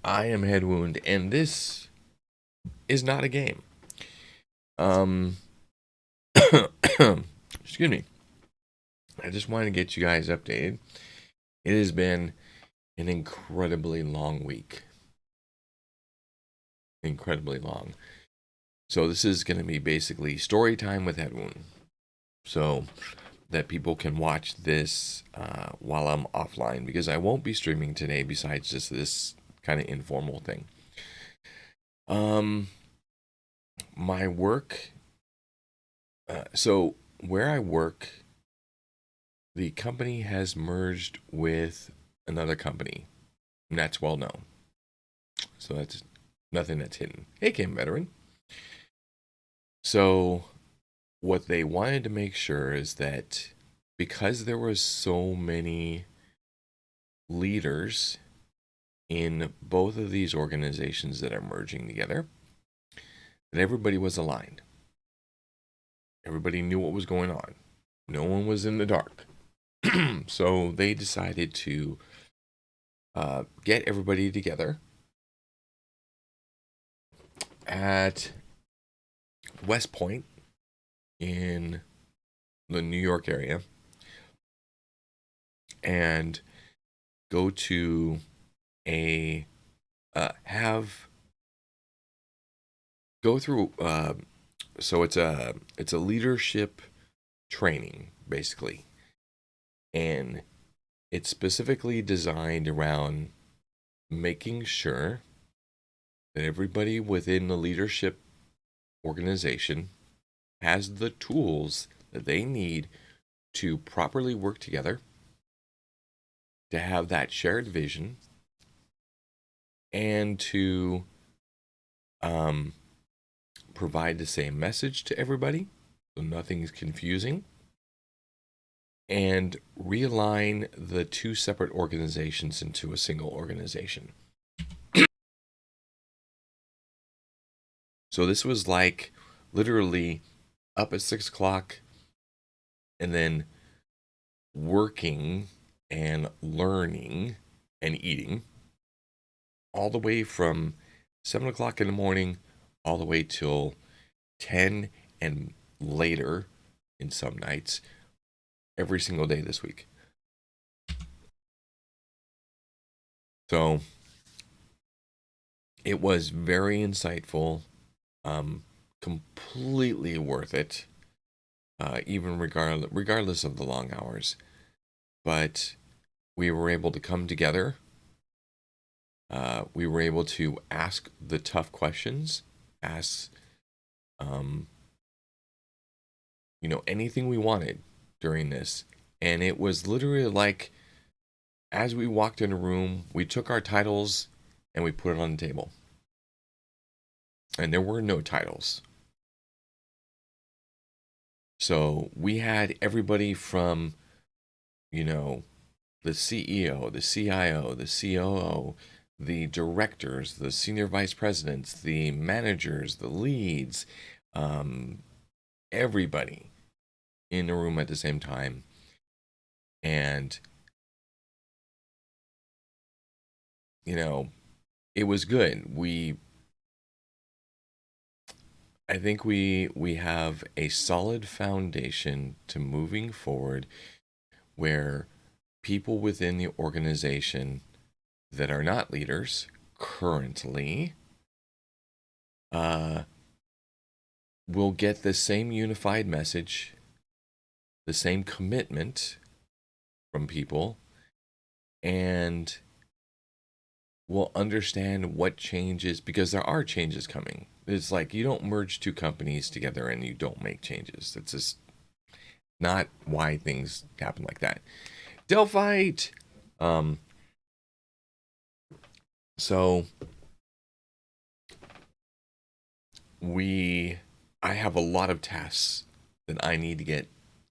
I am Headwound, and this is not a game. Um, excuse me. I just wanted to get you guys updated. It has been an incredibly long week. Incredibly long. So this is going to be basically story time with Headwound. So that people can watch this while I'm offline because I won't be streaming today besides just this kind of informal thing. Um, my work. So where I work, the company has merged with another company, and that's well known. So that's nothing that's hidden. Hey, Kim Veteran. So what they wanted to make sure is that because there was so many leaders in both of these organizations that are merging together, that everybody was aligned. Everybody knew what was going on. No one was in the dark. So they decided to get everybody together at West Point in the New York area and go to a have go through so it's a leadership training basically, and it's specifically designed around making sure that everybody within the leadership organization has the tools that they need to properly work together, to have that shared vision, and to um, provide the same message to everybody so nothing is confusing, and realign the two separate organizations into a single organization. So this was like literally up at 6 o'clock and then working and learning and eating all the way from 7 o'clock in the morning all the way till 10 and later in some nights every single day this week. So it was very insightful, completely worth it, even regardless of the long hours. But we were able to come together. We were able to ask the tough questions, ask, um, anything we wanted during this. And it was literally like, as we walked in a room, we took our titles and we put it on the table. And there were no titles. So we had everybody from, the CEO, the CIO, the COO, the directors, the senior vice presidents, the managers, the leads, um, everybody in the room at the same time. And, it was good. I think we have a solid foundation to moving forward where people within the organization that are not leaders currently uh, will get the same unified message, the same commitment from people, and will understand what changes, because there are changes coming. It's like you don't merge two companies together and you don't make changes. That's just not why things happen like that. Delphite! Um, so I have a lot of tasks that I need to get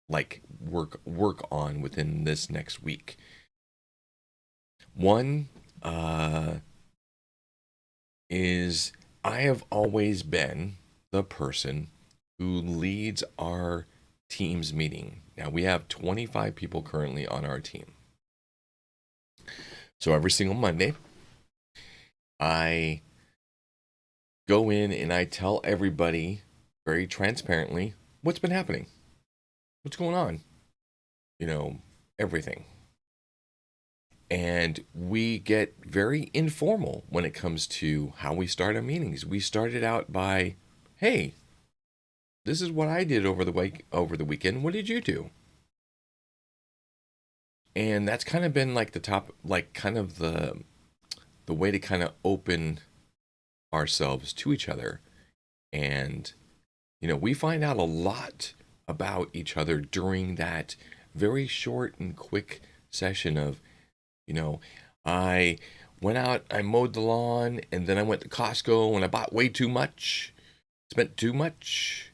like work on within this next week. One is I have always been the person who leads our team's meeting. Now we have 25 people currently on our team. So every single Monday, I go in and I tell everybody very transparently what's been happening, what's going on, you know, everything. And we get very informal when it comes to how we start our meetings. We started out by, hey, this is what I did over the weekend. What did you do? And that's kind of been like the top, like kind of the way to kind of open ourselves to each other. And we find out a lot about each other during that very short and quick session of, you know, I went out, I mowed the lawn, and then I went to Costco and I bought way too much, spent too much,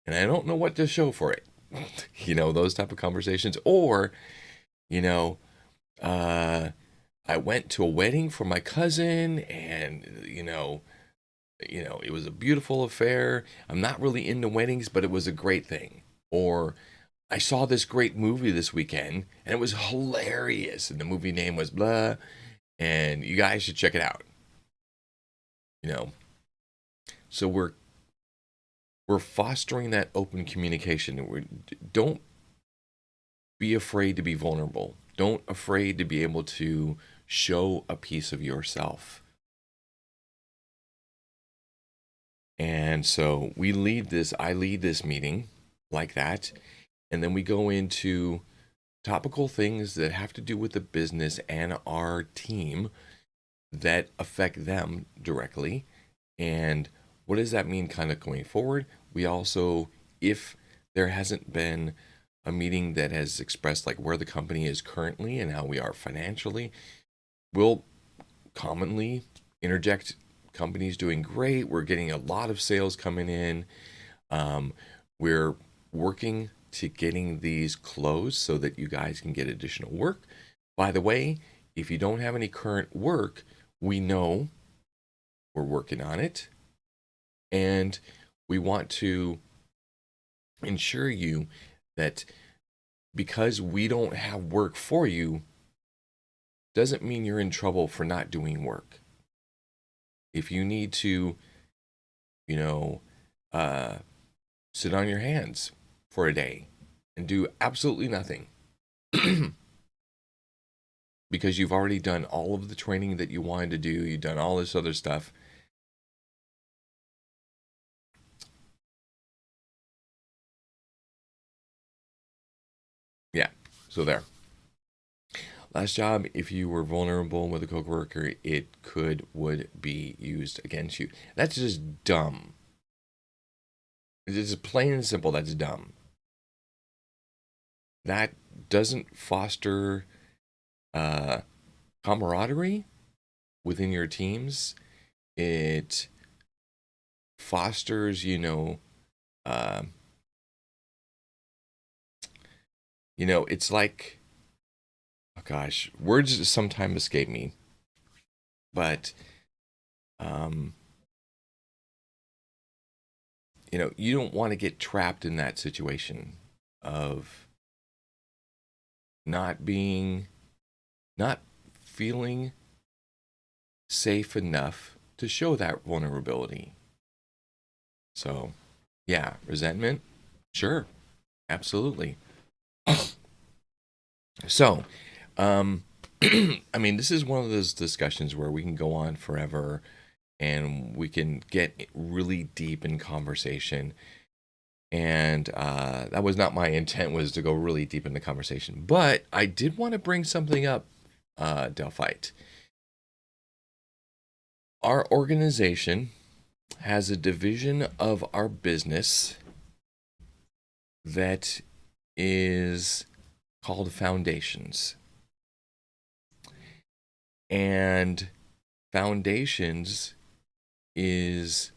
and I don't know what to show for it. Those type of conversations. Or, you know, uh, I went to a wedding for my cousin, and it was a beautiful affair. I'm not really into weddings, but it was a great thing. Or I saw this great movie this weekend, and it was hilarious. And the movie name was blah, and you guys should check it out. You know, so we're fostering that open communication. Don't be afraid to be vulnerable. Don't afraid to be able to show a piece of yourself. And so I lead this meeting like that. And then we go into topical things that have to do with the business and our team that affect them directly. And what does that mean kind of going forward? We also, if there hasn't been a meeting that has expressed like where the company is currently and how we are financially, we'll commonly interject. Company's doing great. We're getting a lot of sales coming in. We're working to getting these closed so that you guys can get additional work. By the way, if you don't have any current work, we know we're working on it. And we want to ensure you that because we don't have work for you, doesn't mean you're in trouble for not doing work. If you need to, you know, sit on your hands for a day and do absolutely nothing because you've already done all of the training that you wanted to do, you've done all this other stuff. Yeah, so there. Last job, if you were vulnerable with a coworker, it would be used against you. That's just dumb. It's just plain and simple. That's dumb. That doesn't foster uh, camaraderie within your teams. It fosters, uh, it's like, oh gosh, words sometimes escape me, but um, you don't want to get trapped in that situation of not feeling safe enough to show that vulnerability. So, yeah, resentment, sure, absolutely. So, I mean, this is one of those discussions where we can go on forever and we can get really deep in conversation. And that was not my intent, was to go really deep in the conversation. But I did want to bring something up, Delphite. Our organization has a division of our business that is called Foundations. And Foundations is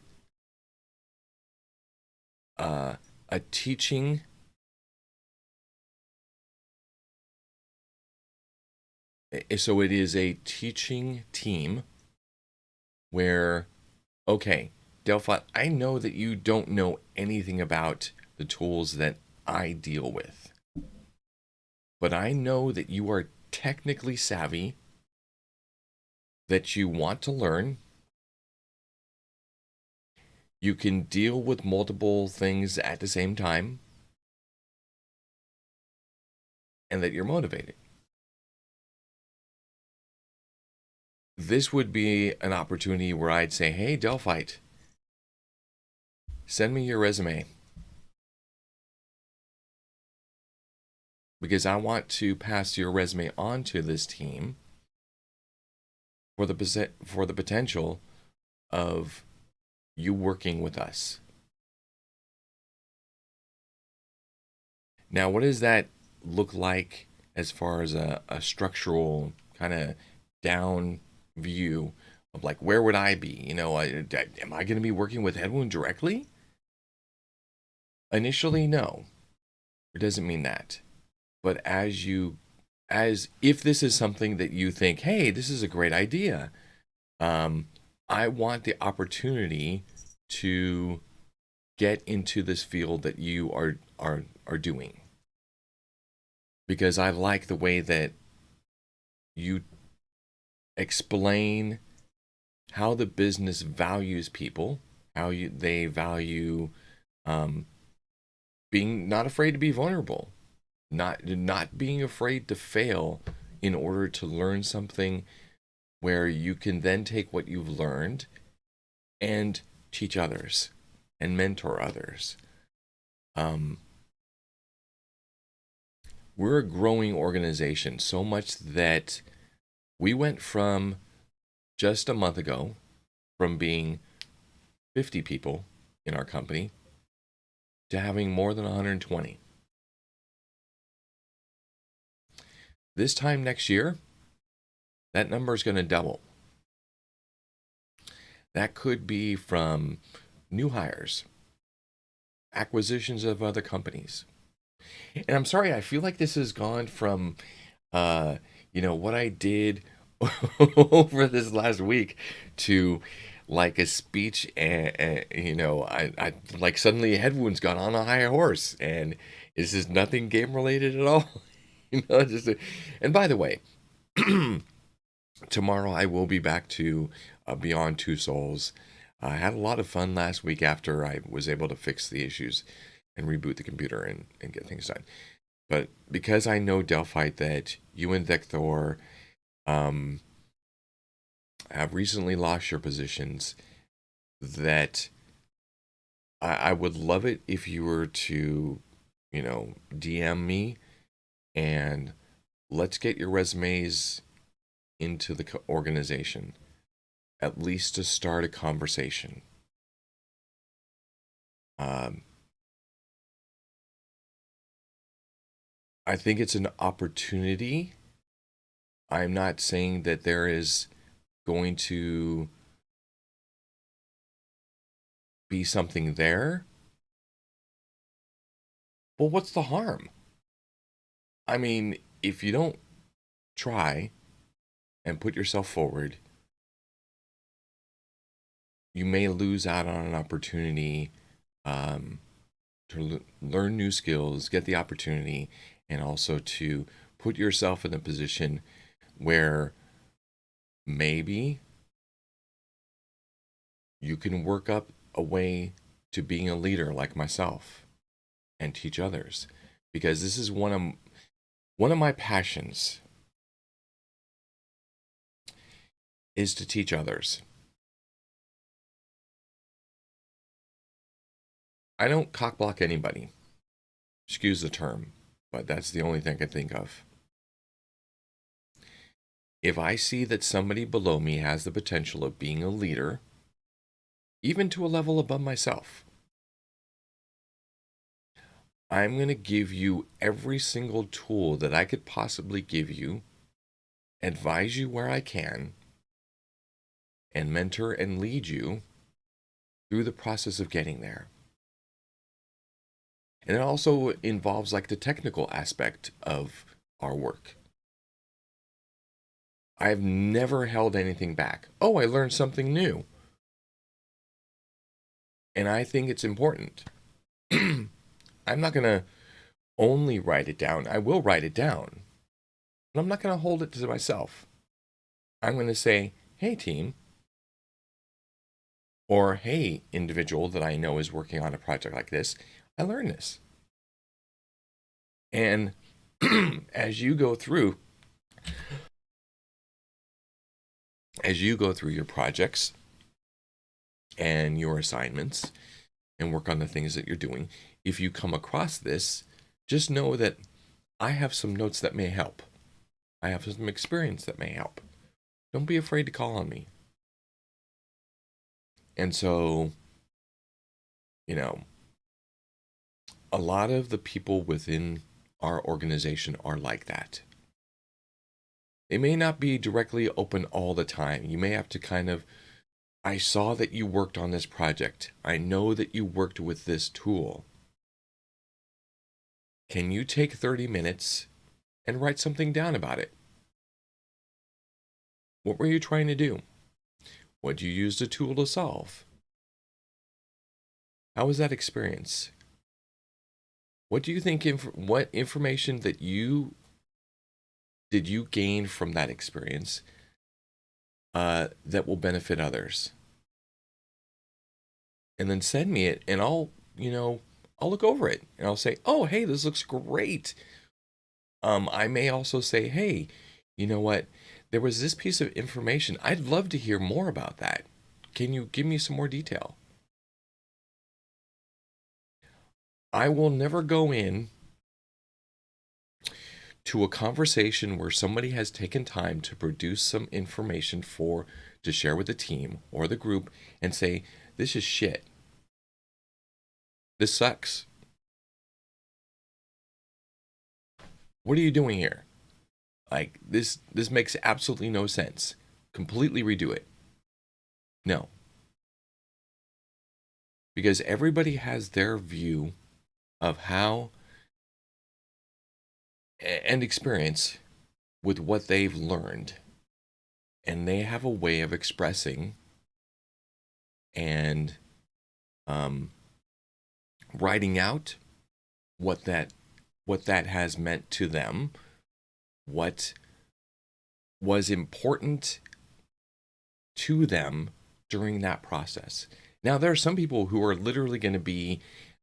a teaching so it is a teaching team where, okay, Delphi, I know that you don't know anything about the tools that I deal with, but I know that you are technically savvy, that you want to learn. You can deal with multiple things at the same time, and that you're motivated. This would be an opportunity where I'd say, hey, Delphite, send me your resume because I want to pass your resume on to this team for the potential of you working with us. Now, what does that look like as far as a structural kind of down view of like, where would I be? Am I going to be working with Headwound directly? Initially, no. It doesn't mean that. But as if this is something that you think, hey, this is a great idea, I want the opportunity to get into this field that you are doing, because I like the way that you explain how the business values people, they value being not afraid to be vulnerable, not being afraid to fail in order to learn something where you can then take what you've learned and teach others and mentor others. We're a growing organization, so much that we went from just a month ago from being 50 people in our company to having more than 120. This time next year, that number is going to double. That could be from new hires, acquisitions of other companies. And I'm sorry, I feel like this has gone from, what I did over this last week to like a speech, and I like suddenly Headwound's got on a high horse, and this is nothing game related at all. And by the way, tomorrow I will be back to Beyond Two Souls. I had a lot of fun last week after I was able to fix the issues and reboot the computer and get things done. But because I know, Delphite, that you and Vector have recently lost your positions, that I would love it if you were to, DM me and let's get your resumes into the organization, at least to start a conversation. I think it's an opportunity. I'm not saying that there is going to be something there, but what's the harm? I mean, if you don't try and put yourself forward, you may lose out on an opportunity to learn new skills, get the opportunity, and also to put yourself in a position where maybe you can work up a way to being a leader like myself and teach others, because this is one of my passions is to teach others. I don't cockblock anybody. Excuse the term, but that's the only thing I can think of. If I see that somebody below me has the potential of being a leader, even to a level above myself, I'm going to give you every single tool that I could possibly give you, advise you where I can, and mentor and lead you through the process of getting there. And it also involves like the technical aspect of our work. I've never held anything back. Oh, I learned something new. And I think it's important. I'm not going to only write it down. I will write it down, but I'm not going to hold it to myself. I'm going to say, hey, team, or hey, individual that I know is working on a project like this, I learned this. And as you go through, your projects and your assignments and work on the things that you're doing, if you come across this, just know that I have some notes that may help. I have some experience that may help. Don't be afraid to call on me. And so, you know, a lot of the people within our organization are like that. They may not be directly open all the time. You may have to kind of, I saw that you worked on this project. I know that you worked with this tool. Can you take 30 minutes and write something down about it? What were you trying to do? What did you use the tool to solve? How was that experience? What do you think, what information that you gain from that experience that will benefit others? And then send me it, and I'll look over it, and I'll say, oh, hey, this looks great. I may also say, hey, you know what? There was this piece of information. I'd love to hear more about that. Can you give me some more detail? I will never go in to a conversation where somebody has taken time to produce some information to share with the team or the group and say, this is shit. This sucks. What are you doing here? Like, this makes absolutely no sense. Completely redo it. No. Because everybody has their view of how and experience with what they've learned. And they have a way of expressing and writing out what that has meant to them, what was important to them during that process. Now, there are some people who are literally going to be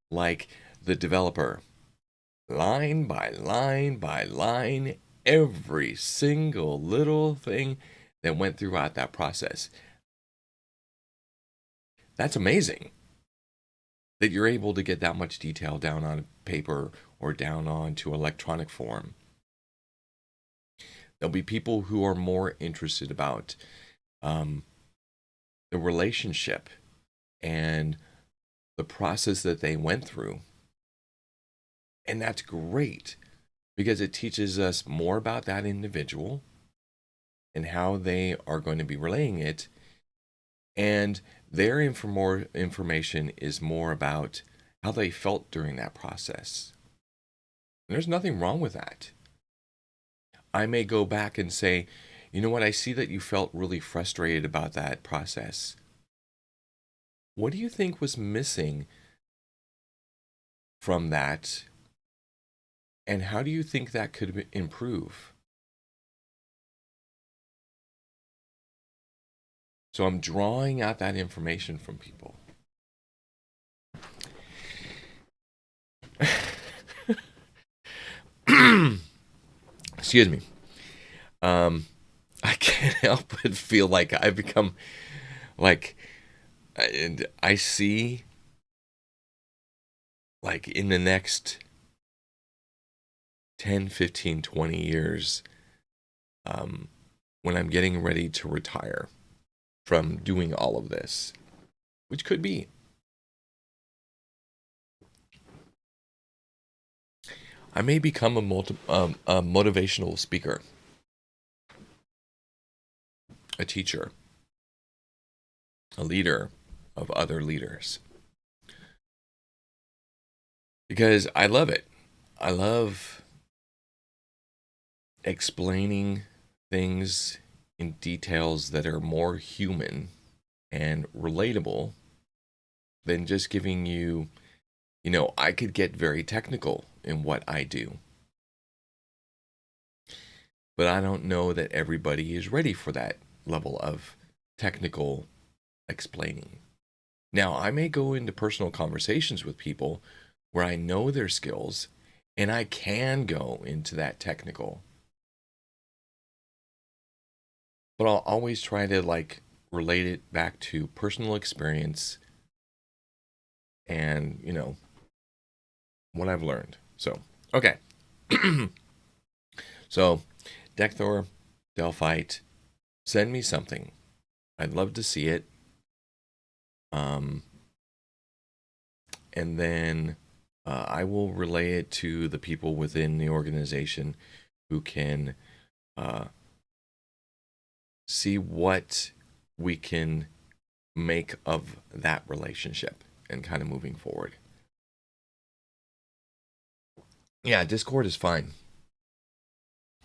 like the developer, line by line by line, every single little thing that went throughout that process. That's amazing that you're able to get that much detail down on paper or down onto electronic form. There'll be people who are more interested about the relationship and the process that they went through. And that's great because it teaches us more about that individual and how they are going to be relaying it. And their information is more about how they felt during that process. And there's nothing wrong with that. I may go back and say, you know what, I see that you felt really frustrated about that process. What do you think was missing from that? And how do you think that could improve? So I'm drawing out that information from people. Excuse me. I can't help but feel like I've become like, and I see like in the next 10, 15, 20 years, when I'm getting ready to retire from doing all of this, which could be, I may become a motivational speaker, a teacher, a leader of other leaders. Because I love it. I love explaining things in details that are more human and relatable than just giving you, I could get very technical in what I do. But I don't know that everybody is ready for that level of technical explaining. Now, I may go into personal conversations with people where I know their skills and I can go into that technical, but I'll always try to like relate it back to personal experience and, what I've learned. So, okay. So, Dekthor, Delphite, send me something. I'd love to see it. Um, and then I will relay it to the people within the organization who can uh, see what we can make of that relationship and kind of moving forward. Yeah, Discord is fine.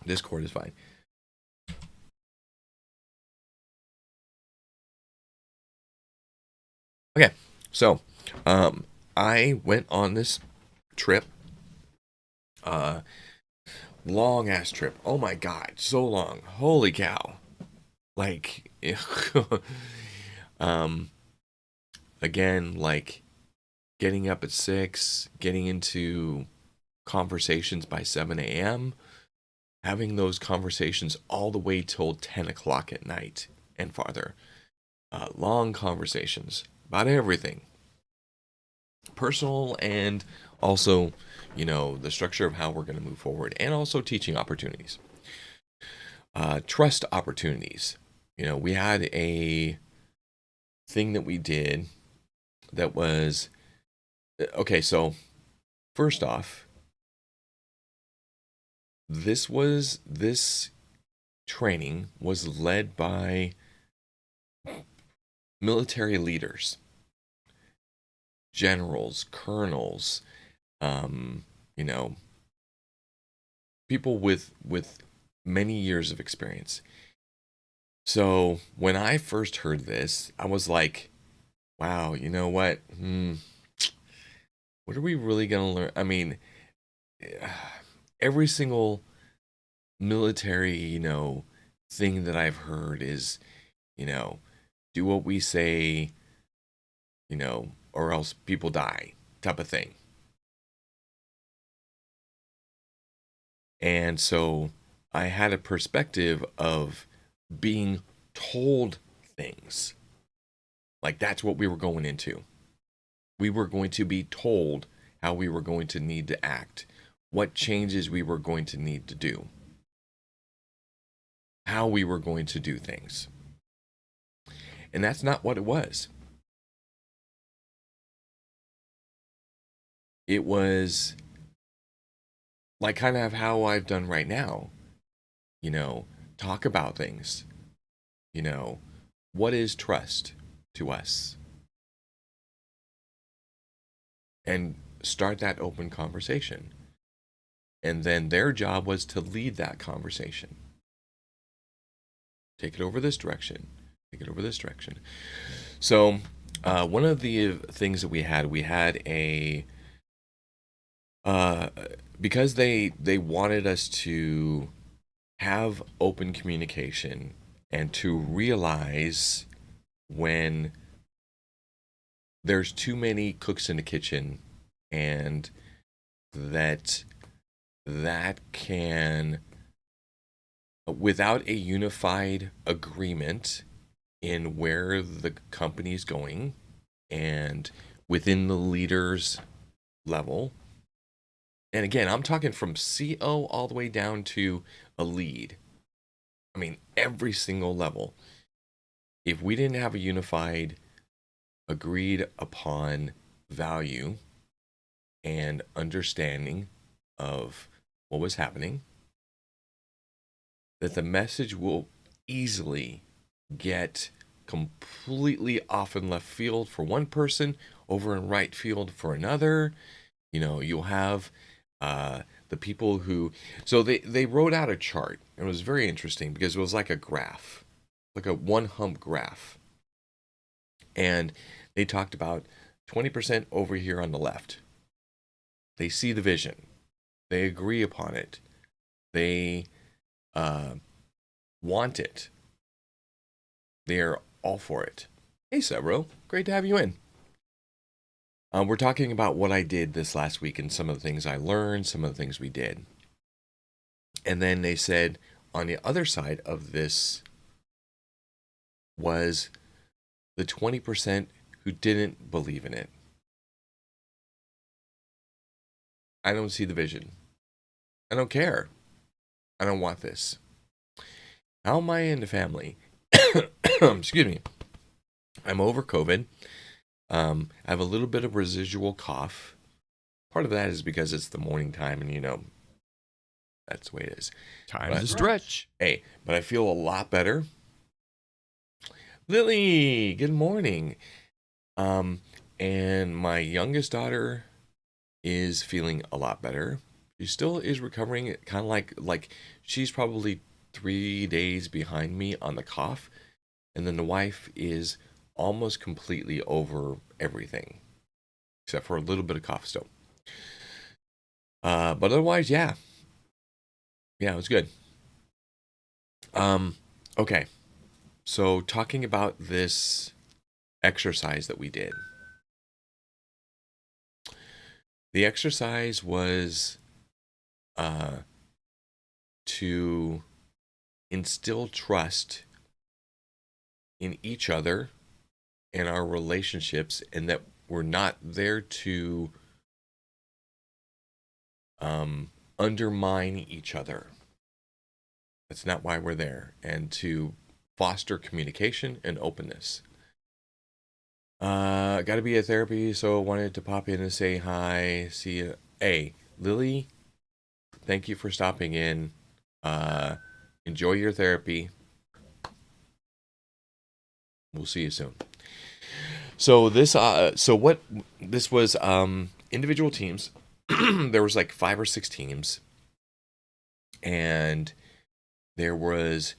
Discord is fine. Okay, so I went on this trip, uh, long ass trip. Oh my god, so long. Holy cow! Like, um, again, like getting up at 6, getting into conversations by 7 a.m., having those conversations all the way till 10 o'clock at night and farther. Long conversations about everything, personal and also, the structure of how we're going to move forward, and also teaching opportunities, trust opportunities. We had a thing that we did that was okay. So, first off, this training was led by military leaders, generals, colonels, um, you know, people with many years of experience. So when I first heard this, I was like, wow, you know what? What are we really going to learn? I mean, every single military, thing that I've heard is, you know, do what we say, or else people die type of thing. And so I had a perspective of being told things. Like that's what we were going into. We were going to be told how we were going to need to act, what changes we were going to need to do, how we were going to do things. And that's not what it was. It was like kind of how I've done right now, you know, talk about things, you know, what is trust to us? And start that open conversation. And then their job was to lead that conversation. Take it over this direction. Take it over this direction. So, one of the things that we had a uh, because they wanted us to have open communication and to realize when there's too many cooks in the kitchen, and that can, without a unified agreement in where the company's going and within the leaders level, and again, I'm talking from CO all the way down to a lead. I mean, every single level. If we didn't have a unified, agreed upon value and understanding of what was happening, that the message will easily get completely off in left field for one person, over in right field for another. You'll have the people who, so they wrote out a chart. It was very interesting because it was like a graph, like a one hump graph. And they talked about 20% over here on the left. They see the vision. They agree upon it. They want it. They're all for it. Hey, Severo, great to have you in. We're talking about what I did this last week and some of the things I learned, some of the things we did. And then they said on the other side of this was the 20% who didn't believe in it. I don't see the vision. I don't care. I don't want this. How am I in the family? Excuse me. I'm over COVID. I have a little bit of residual cough. Part of that is because it's the morning time and, that's the way it is. Time to stretch. Hey, but I feel a lot better. Lily, good morning. And my youngest daughter is feeling a lot better. She still is recovering, kind of like she's probably 3 days behind me on the cough. And then the wife is almost completely over everything, except for a little bit of cough still. But otherwise, yeah, it was good. Okay, so talking about this exercise that we did. The exercise was to instill trust in each other and our relationships, and that we're not there to undermine each other. That's not why we're there. And to foster communication and openness. Got to be at therapy, so I wanted to pop in and say hi. See you. Hey, Lily, thank you for stopping in. Enjoy your therapy. We'll see you soon. So this was individual teams. There was like 5 or 6 teams, and there was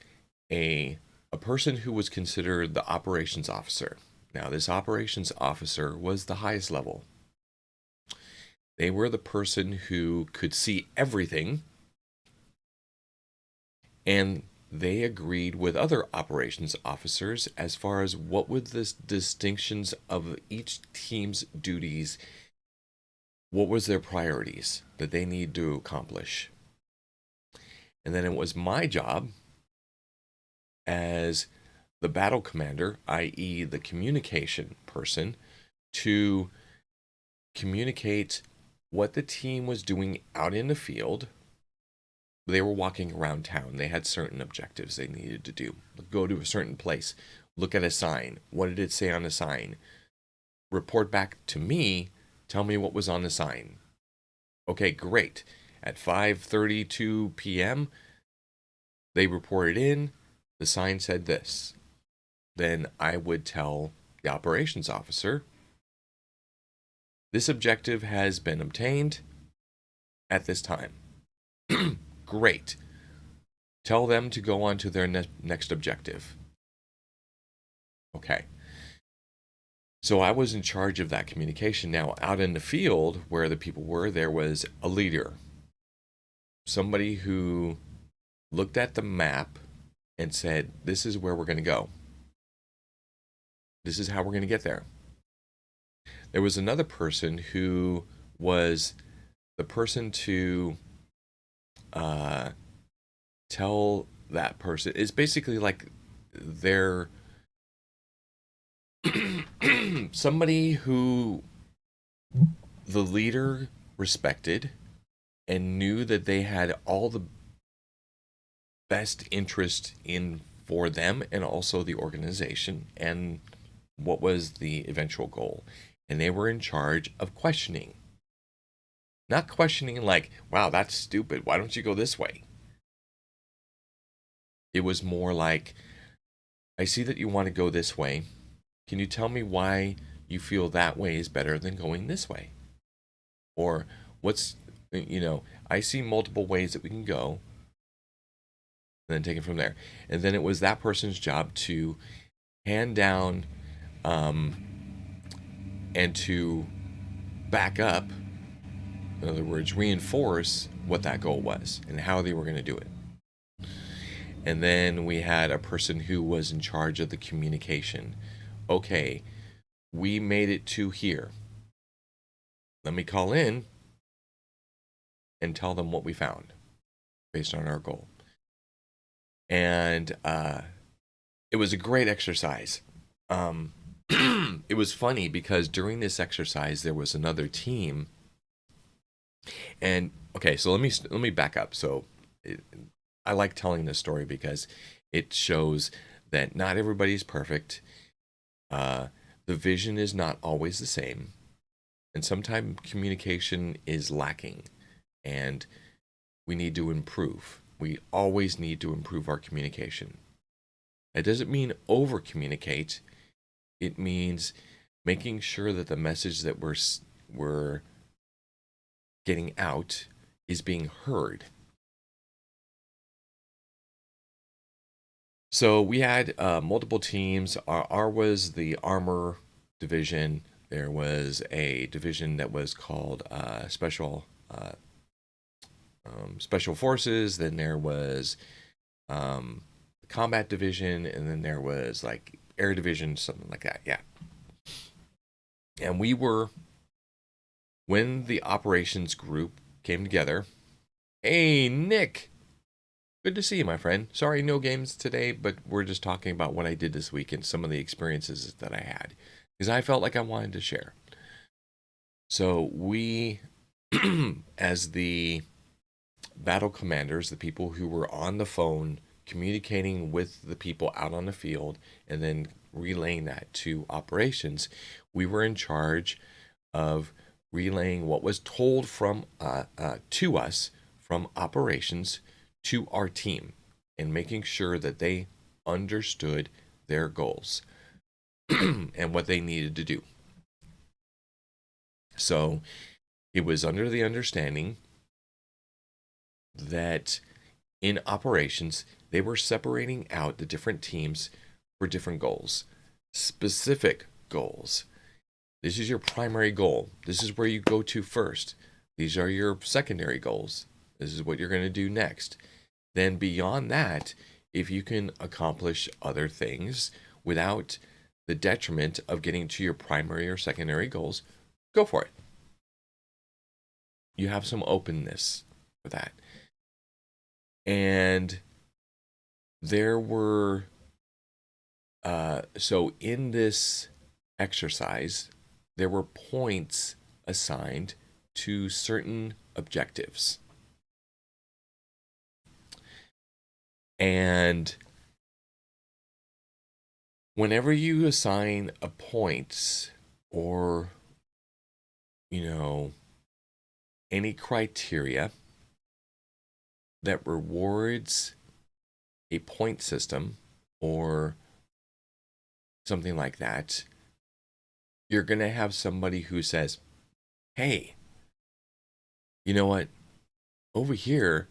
a person who was considered the operations officer. Now, this operations officer was the highest level. They were the person who could see everything, and they agreed with other operations officers as far as what were the distinctions of each team's duties, what was their priorities that they need to accomplish. And then it was my job as the battle commander, i.e. the communication person, to communicate what the team was doing out in the field. They were walking around town. They had certain objectives they needed to do. Go to a certain place, look at a sign. What did it say on the sign? Report back to me. Tell me what was on the sign. Okay, great. At 5:32 p.m., they reported in. The sign said this. Then I would tell the operations officer, this objective has been obtained at this time. Great. Tell them to go on to their next objective. Okay. So I was in charge of that communication. Now, out in the field where the people were, there was a leader. Somebody who looked at the map and said, this is where we're going to go. This is how we're going to get there. There was another person who was the person to tell that person. It's basically like they're somebody who the leader respected and knew that they had all the best interest in for them and also the organization and what was the eventual goal. And they were in charge of questioning. Not questioning like, wow, that's stupid. Why don't you go this way? It was more like, I see that you want to go this way. Can you tell me why you feel that way is better than going this way? Or I see multiple ways that we can go. And then take it from there. And then it was that person's job to hand down and to back up, in other words, reinforce what that goal was and how they were going to do it. And then we had a person who was in charge of the communication. Okay, we made it to here. Let me call in and tell them what we found based on our goal. And it was a great exercise. It was funny because during this exercise there was another team. And okay, so let me back up. So I like telling this story because it shows that not everybody's perfect. The vision is not always the same, and sometimes communication is lacking, and we need to improve. We always need to improve our communication. That doesn't mean over communicate. It means making sure that the message that we're getting out is being heard. So we had multiple teams. Our was the armor division. There was a division that was called special forces. Then there was combat division, and then there was like air division, something like that. Yeah. And we were, when the operations group came together. Hey, Nick. Good to see you, my friend. Sorry, no games today, but we're just talking about what I did this week and some of the experiences that I had, because I felt like I wanted to share. So we, as the battle commanders, the people who were on the phone communicating with the people out on the field and then relaying that to operations, we were in charge of relaying what was told from to us from operations to our team and making sure that they understood their goals and what they needed to do. So it was under the understanding that in operations, they were separating out the different teams for different goals, specific goals. This is your primary goal. This is where you go to first. These are your secondary goals. This is what you're going to do next. Then beyond that, if you can accomplish other things without the detriment of getting to your primary or secondary goals, go for it. You have some openness for that. And there were, so in this exercise, there were points assigned to certain objectives. And whenever you assign a points or, any criteria that rewards a point system or something like that, you're going to have somebody who says, hey, you know what? Over here,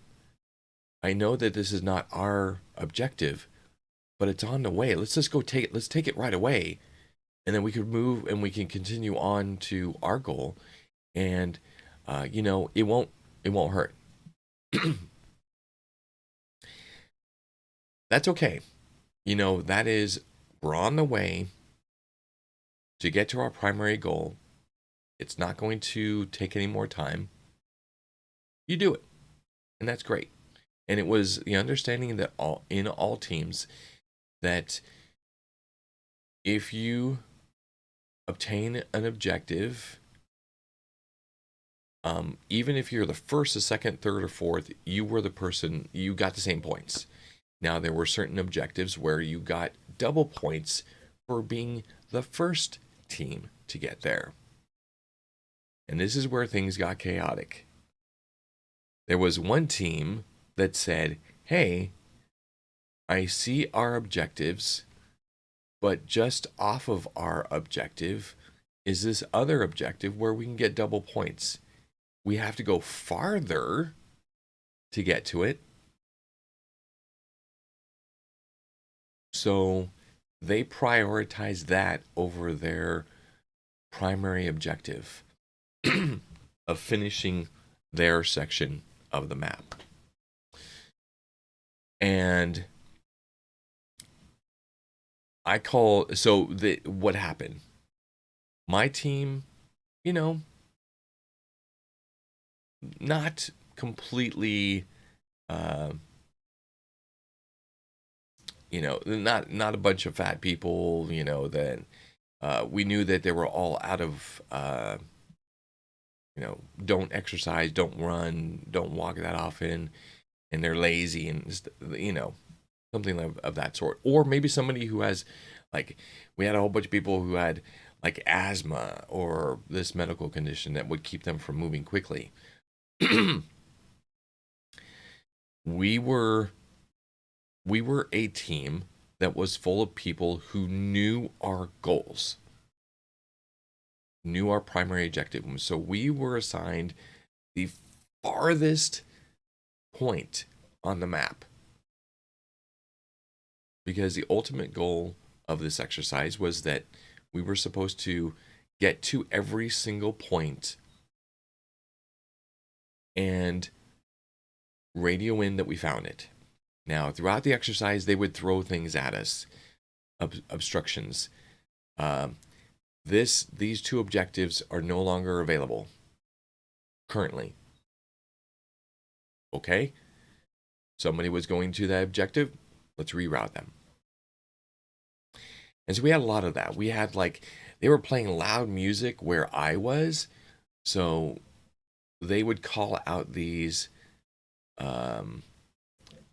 I know that this is not our objective, but it's on the way. Let's just go take it. Let's take it right away. And then we could move and we can continue on to our goal. And, it won't hurt. That's okay. That is, we're on the way to get to our primary goal. It's not going to take any more time. You do it. And that's great. And it was the understanding that in all teams that if you obtain an objective, even if you're the first, the second, third, or fourth, you were the person, you got the same points. Now, there were certain objectives where you got double points for being the first team to get there. And this is where things got chaotic. There was one team that said, hey, I see our objectives, but just off of our objective is this other objective where we can get double points. We have to go farther to get to it. So they prioritize that over their primary objective of finishing their section of the map. And I call so the what happened. My team, you know, not completely, uh, not a bunch of fat people. That we knew that they were all out of, don't exercise, don't run, don't walk that often, and they're lazy and something of that sort. Or maybe somebody who has, like, we had a whole bunch of people who had like asthma or this medical condition that would keep them from moving quickly. we were we were a team that was full of people who knew our goals, knew our primary objective. So we were assigned the farthest point on the map, because the ultimate goal of this exercise was that we were supposed to get to every single point and radio in that we found it. Now, throughout the exercise, they would throw things at us, obstructions. Um, these two objectives are no longer available currently. Okay, somebody was going to that objective. Let's reroute them. And so we had a lot of that. We had, like, they were playing loud music where I was, so they would call out these.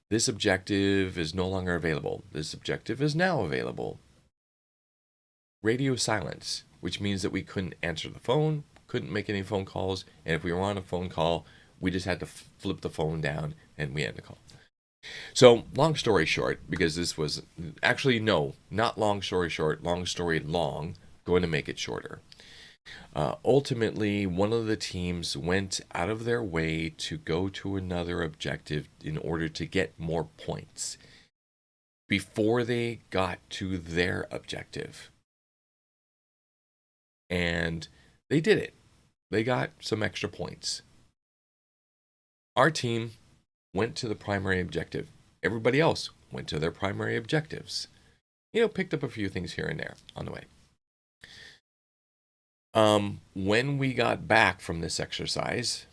This objective is no longer available. This objective is now available. Radio silence, which means that we couldn't answer the phone, couldn't make any phone calls, and if we were on a phone call, we just had to flip the phone down and we had to call. So, long story short, because this was actually, no, not long story short, long story long, going to make it shorter. Ultimately, one of the teams went out of their way to go to another objective in order to get more points before they got to their objective. And they did it. They got some extra points. Our team went to the primary objective. Everybody else went to their primary objectives. Picked up a few things here and there on the way. When we got back from this exercise,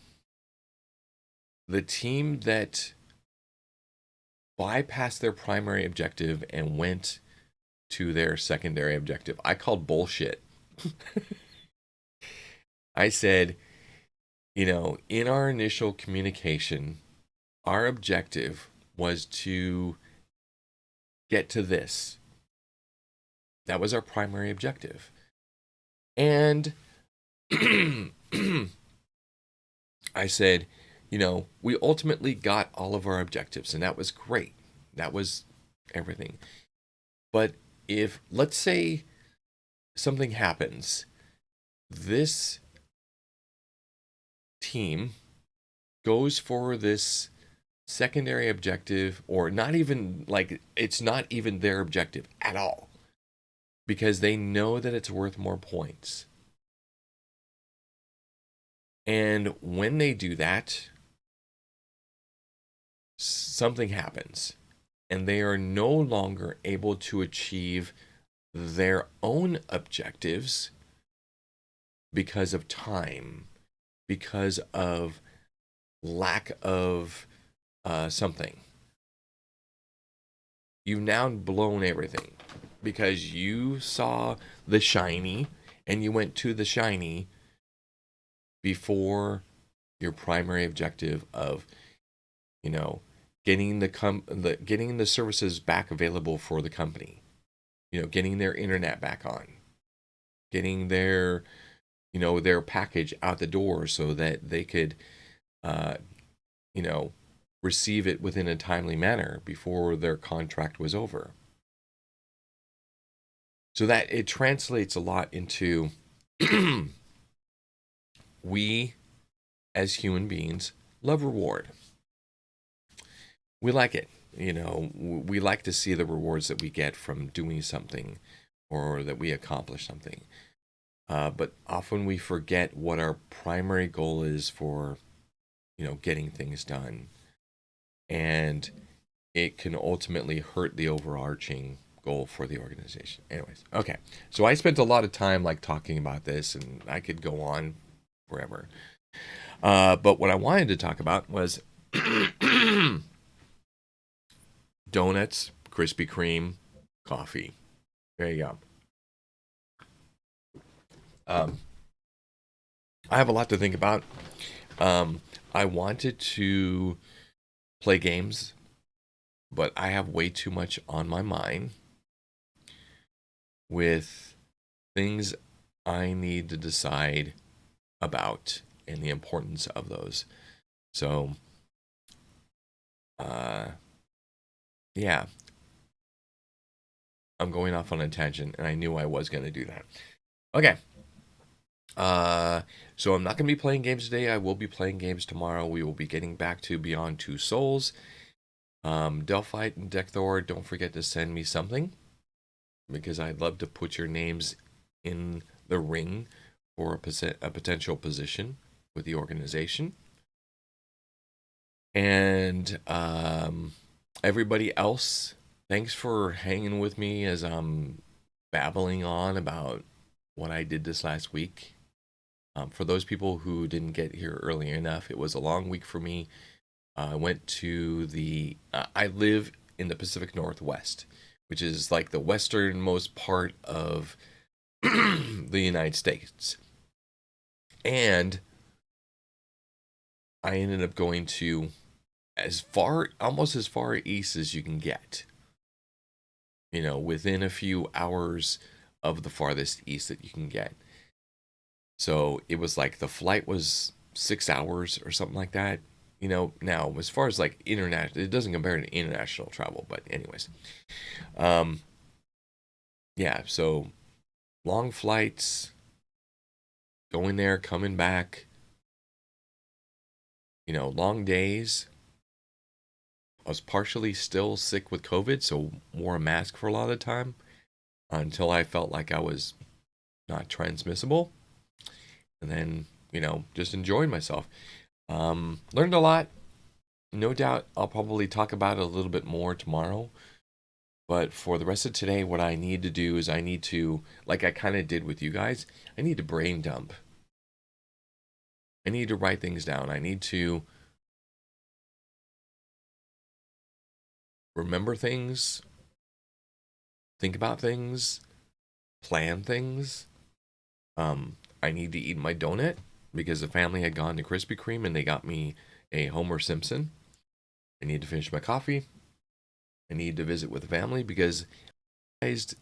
the team that bypassed their primary objective and went to their secondary objective, I called bullshit. I said, in our initial communication, our objective was to get to this. That was our primary objective. And I said, we ultimately got all of our objectives, and that was great. That was everything. But if, let's say, something happens, this team goes for this secondary objective, or not even, like, it's not even their objective at all, because they know that it's worth more points. And when they do that, something happens, and they are no longer able to achieve their own objectives because of time, because of lack of something. You've now blown everything because you saw the shiny and you went to the shiny before your primary objective of, getting getting the services back available for the company, getting their internet back on, getting their their package out the door so that they could receive it within a timely manner before their contract was over. So that it translates a lot into we as human beings love reward. We like it. We like to see the rewards that we get from doing something or that we accomplish something. But often we forget what our primary goal is for, getting things done. And it can ultimately hurt the overarching goal for the organization. Anyways, okay. So I spent a lot of time like talking about this, and I could go on forever. But what I wanted to talk about was donuts, Krispy Kreme, coffee. There you go. Um, I have a lot to think about. I wanted to play games, but I have way too much on my mind with things I need to decide about and the importance of those. So, yeah, I'm going off on a tangent, and I knew I was going to do that. Okay. So I'm not going to be playing games today. I will be playing games tomorrow. We will be getting back to Beyond Two Souls. Delphite and Dekthor, don't forget to send me something, because I'd love to put your names in the ring for a potential position with the organization. And everybody else, thanks for hanging with me as I'm babbling on about what I did this last week. For those people who didn't get here early enough, it was a long week for me. I went to I live in the Pacific Northwest, which is like the westernmost part of the United States. And I ended up going to almost as far east as you can get. Within a few hours of the farthest east that you can get. So it was like the flight was 6 hours or something like that. Now as far as like international, it doesn't compare to international travel, but anyways. Yeah, so long flights, going there, coming back, long days. I was partially still sick with COVID, so wore a mask for a lot of the time until I felt like I was not transmissible. And then, just enjoying myself. Learned a lot. No doubt I'll probably talk about it a little bit more tomorrow. But for the rest of today, what I need to do is I need to, like I kind of did with you guys, I need to brain dump. I need to write things down. I need to remember things, think about things, plan things. I need to eat my donut because the family had gone to Krispy Kreme and they got me a Homer Simpson. I need to finish my coffee. I need to visit with the family because this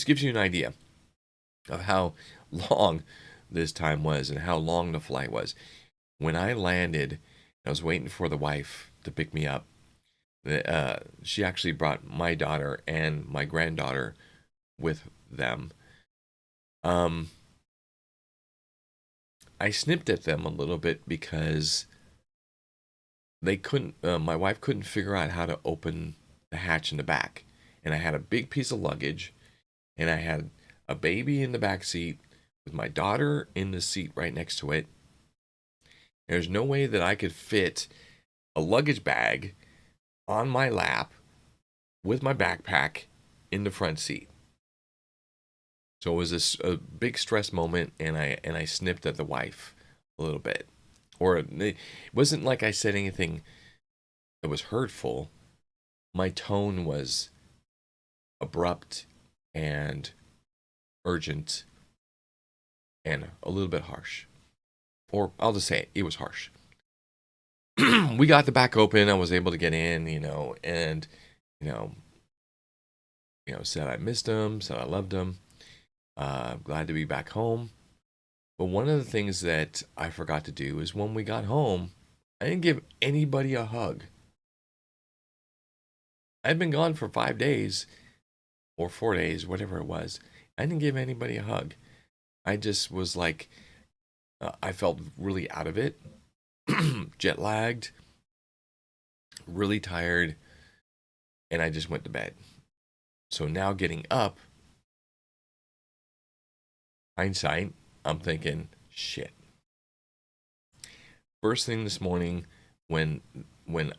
gives you an idea of how long this time was and how long the flight was. When I landed, I was waiting for the wife to pick me up. She actually brought my daughter and my granddaughter with them. I snipped at them a little bit because they couldn't. My wife couldn't figure out how to open the hatch in the back, and I had a big piece of luggage, and I had a baby in the back seat with my daughter in the seat right next to it. There's no way that I could fit a luggage bag on my lap with my backpack in the front seat. So it was a big stress moment, and I snipped at the wife a little bit. Or it wasn't like I said anything that was hurtful. My tone was abrupt and urgent and a little bit harsh. Or I'll just say it was harsh. We got the back open. I was able to get in, and said I missed him, said I loved him. Glad to be back home. But one of the things that I forgot to do is when we got home, I didn't give anybody a hug. I'd been gone for 5 days or 4 days, whatever it was. I didn't give anybody a hug. I just was like, I felt really out of it, jet lagged, really tired, and I just went to bed. So now getting up, hindsight, I'm thinking, shit. First thing this morning, when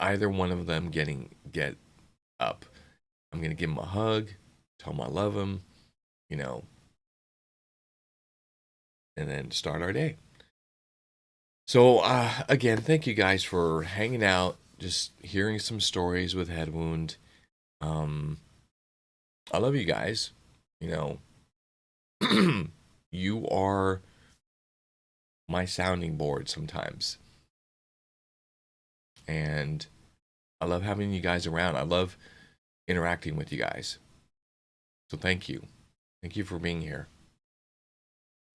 either one of them get up. I'm going to give him a hug, tell him I love him, you know, and then start our day. So, again, thank you guys for hanging out, just hearing some stories with Headwound. I love you guys. You know, you are my sounding board sometimes. And I love having you guys around. I love interacting with you guys. So thank you. Thank you for being here.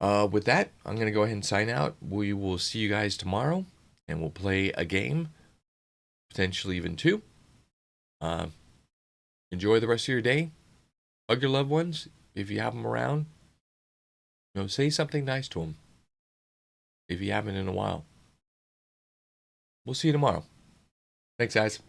With that, I'm going to go ahead and sign out. We will see you guys tomorrow, and we'll play a game, potentially even two. Enjoy the rest of your day. Hug your loved ones if you have them around. You know, say something nice to them if you haven't in a while. We'll see you tomorrow. Thanks, guys.